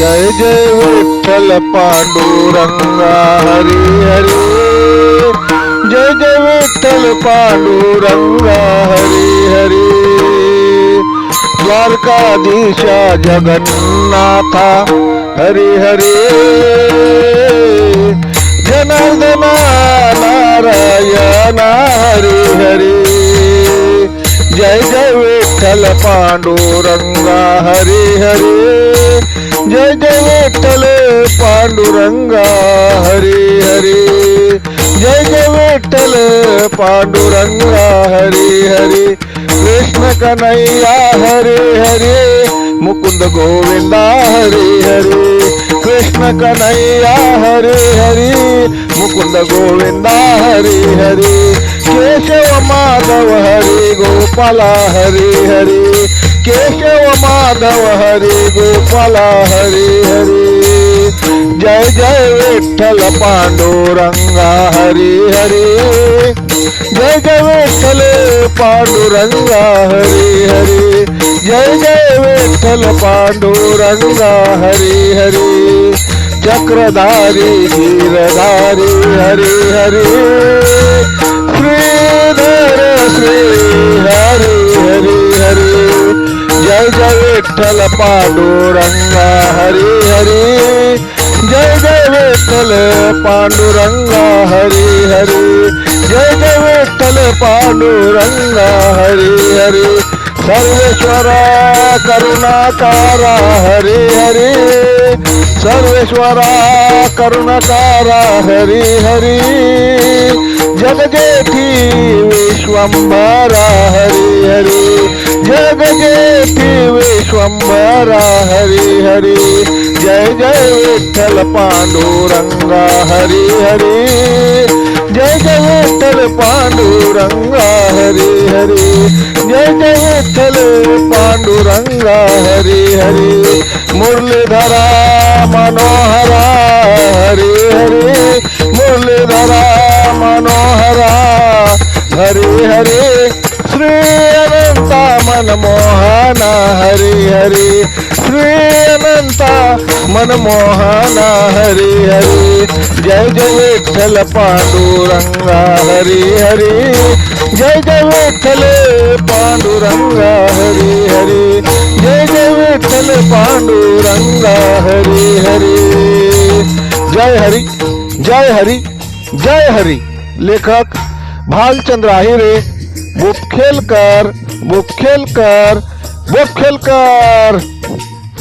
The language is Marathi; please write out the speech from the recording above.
जय जय विठ्ठल पांडुरंगा हरी हरी, जय जय विठ्ठल पांडुरंगा हरी हरी। द्वारकाधीशा जगन्नाथा हरी हरी, जनार्दना नारायण हरी हरी। जय जय विठ्ठल पांडुरंगा हरी हरी, जय जय विठ्ठल पांडुरंगा हरी हरी। जय जय विठ्ठल पांडुरंगा हरी हरी। कृष्ण कन्हैया हरे हरे, मुकुंद गोविंदा हरे हरे। कृष्ण कन्हैया हरे हरे, मुकुंद गोविंदा हरे हरे। केशव माधव हरे गोपाला हरे हरे, केशव माधव हरे गोपाला हरे हरे। जय जय विठ्ठल पांडुरंगा हरे हरे, जय जय विठ्ठल पांडुरंगा हरे हरे। जय जय विठ्ठल पांडुरंगा हरे हरे। चक्रधारी गिरधारी हरे हरे, श्रीधर श्री हरे हरे हरे। जय जय विठ्ठल पांडुरंगा हरे हरे, जय जय विठ्ठल पांडुरंगा हरे हरे। जय जय विठ्ठल पांडुरंगा हरे हरे। सर्वेश्वरा करुणाकारा हरे हरे, सर्वेश्वरा करुणाकारा हरे हरे। जगजेठी विश्वंभरा हरे हरे, जगजेठी विश्वंभरा हरे हरे। जय जय विठ्ठल पांडुरंगा हरे हरे, जय जय विठ्ठल पांडुरंगा हरे हरे। जय जय विठ्ठल पांडुरंगा हरे हरे। मुरलीधरा मनोहरा हरे हरे, मुरलीधरा मनोहरा हरे हरे। श्री अनंता मनमोहना हरे हरे, श्री अनंता मनमोहना हरे हरे। जय जय विठ्ठल पांडुरंगा हरे हरे, जय जय विठ्ठल पांडुरंगा हरे हरे। जय जय विठ्ठल पांडुरंगा हरे हरे। जय हरी, जय हरी, जय हरी। लेखक भालचंद्र आहिरे, बुपखेलकर बुपखेलकर बुपखेलकर।